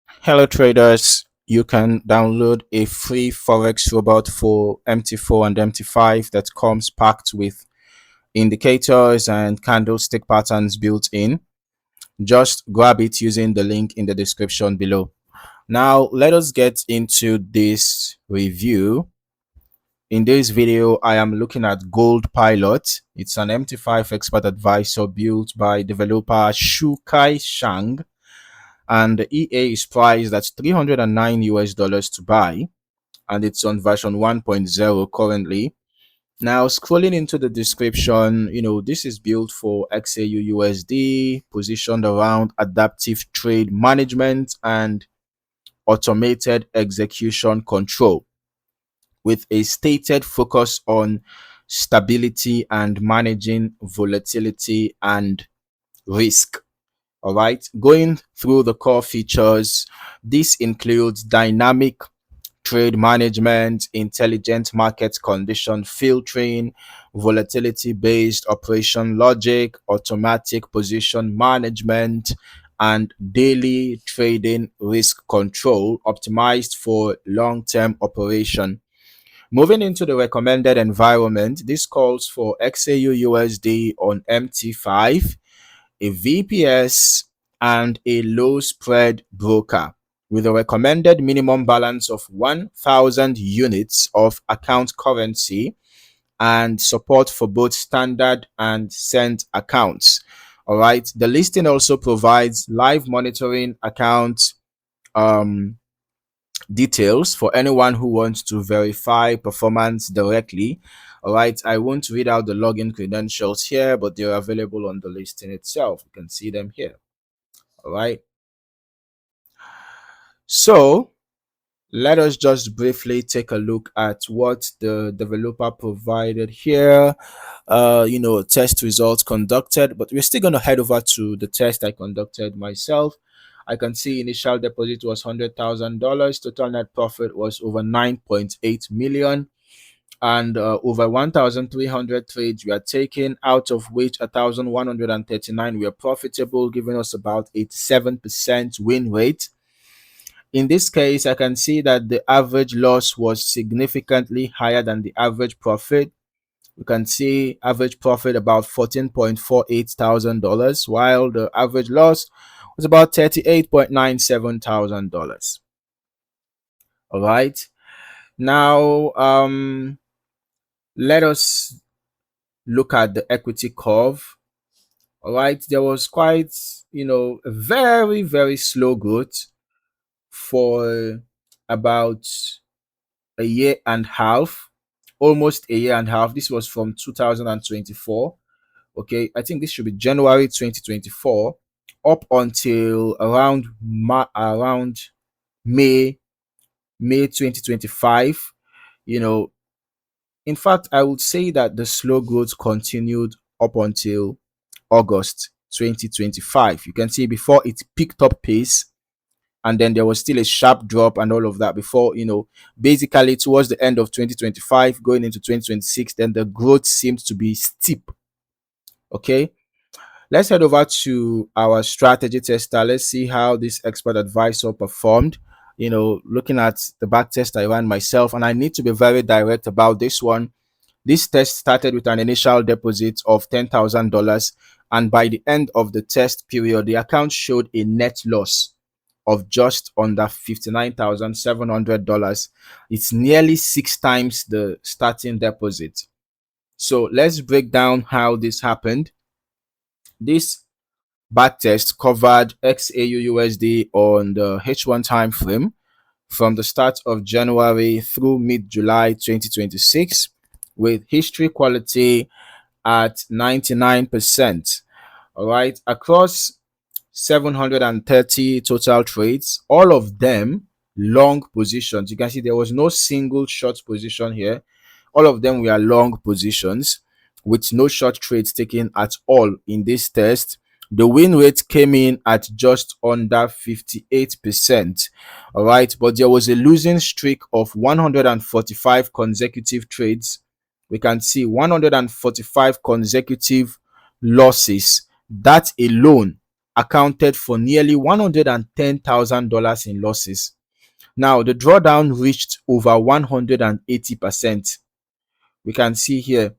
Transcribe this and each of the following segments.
Hello traders, you can download a free Forex robot for MT4 and MT5 that comes packed with indicators and candlestick patterns built in. Just grab it using the link in the description below. Now let us get into this review. In this video, I am looking at GoldPilot. It's an MT5 expert advisor built by developer Shukai Shang, and the EA is priced at $309 to buy, and it's on version 1.0 currently. Now, scrolling into the description, this is built for XAUUSD, positioned around adaptive trade management and automated execution control, with a stated focus on stability and managing volatility and risk. All right, going through the core features, this includes dynamic trade management, intelligent market condition filtering, volatility based operation logic, automatic position management, and daily trading risk control optimized for long term operation. Moving into the recommended environment, this calls for XAUUSD on MT5, a VPS, and a low spread broker with a recommended minimum balance of 1,000 units of account currency and support for both standard and cent accounts. All right. The listing also provides live monitoring account um, details for anyone who wants to verify performance directly. All right, I won't read out the login credentials here, but they're available on the listing itself. You can see them here. All right, so let us just briefly take a look at what the developer provided here. Test results conducted, but we're still going to head over to the test I conducted myself. I can see initial deposit was $100,000. Total net profit was over 9.8 million, and over 1,300 trades we are taking, out of which 1,139 were profitable, giving us about 87% win rate. In this case, I can see that the average loss was significantly higher than the average profit. You can see average profit about $14,480, while the average loss was about $38,970. All right. Now, let us look at the equity curve. All right. There was quite, a very, very slow growth for about a year and a half, almost a year and a half. This was from 2024. Okay, I think this should be January 2024 up until around May 2025. In fact, I would say that the slow growth continued up until August 2025. You can see before it picked up pace, and then there was still a sharp drop and all of that before, basically towards the end of 2025 going into 2026, then the growth seemed to be steep. Okay, let's head over to our strategy tester. Let's see how this expert advisor performed. Looking at the back test I ran myself, and I need to be very direct about this one. This test started with an initial deposit of $10,000, and by the end of the test period, the account showed a net loss of just under $59,700. It's nearly 6 times the starting deposit. So let's break down how this happened. This backtest covered XAUUSD on the H1 time frame from the start of January through mid-July 2026, with history quality at 99%. All right, across 730 total trades, all of them long positions. You can see there was no single short position here. All of them were long positions with no short trades taken at all in this test. The win rate came in at just under 58%. All right, but there was a losing streak of 145 consecutive trades. We can see 145 consecutive losses. That alone accounted for nearly $110,000 in losses. Now, the drawdown reached over 180%. We can see here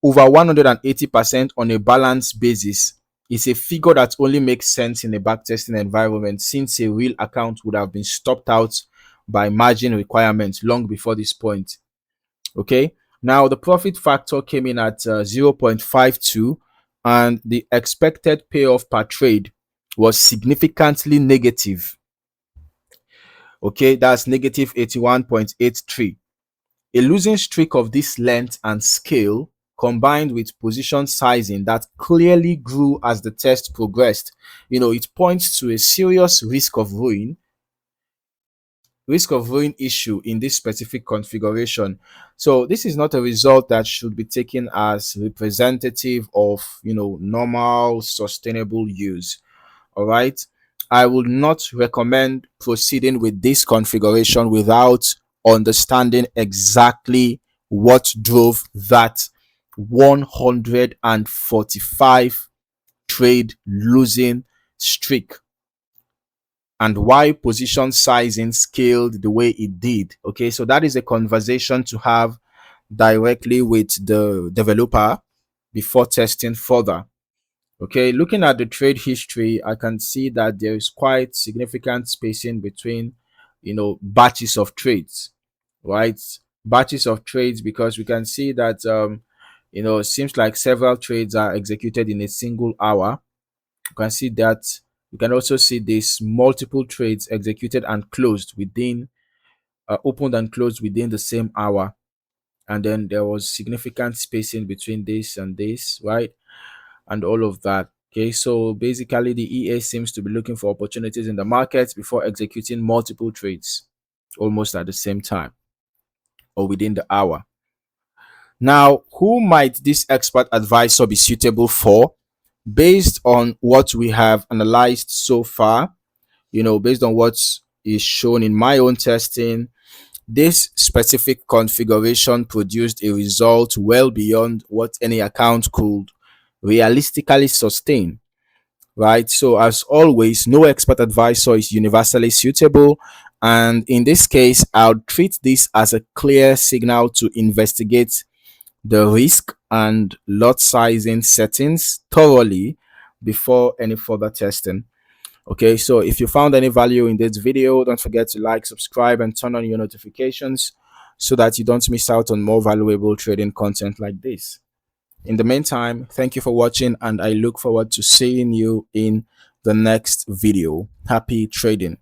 over 180% on a balanced basis is a figure that only makes sense in a backtesting environment, since a real account would have been stopped out by margin requirements long before this point. Okay, now the profit factor came in at 0.52, and the expected payoff per trade was significantly negative. Okay, that's negative 81.83. A losing streak of this length and scale, combined with position sizing that clearly grew as the test progressed, it points to a serious risk of ruin issue in this specific configuration. So this is not a result that should be taken as representative of normal sustainable use. All right, I would not recommend proceeding with this configuration without understanding exactly what drove that 145 trade losing streak and why position sizing scaled the way it did. Okay, so that is a conversation to have directly with the developer before testing further. Okay, looking at the trade history, I can see that there is quite significant spacing between batches of trades, right? Batches of trades, because we can see that it seems like several trades are executed in a single hour. You can see that. You can also see this multiple trades executed and closed within opened and closed within the same hour, and then there was significant spacing between this and this, right? And all of that. Okay, so basically the EA seems to be looking for opportunities in the market before executing multiple trades almost at the same time or within the hour. Now, who might this expert advisor be suitable for? Based on what we have analyzed so far, based on what is shown in my own testing, this specific configuration produced a result well beyond what any account could realistically sustain, right? So as always, no expert advisor is universally suitable, and in this case I'll treat this as a clear signal to investigate the risk and lot sizing settings thoroughly before any further testing. Okay, so if you found any value in this video, don't forget to like, subscribe, and turn on your notifications so that you don't miss out on more valuable trading content like this. In the meantime, thank you for watching, and I look forward to seeing you in the next video. Happy trading.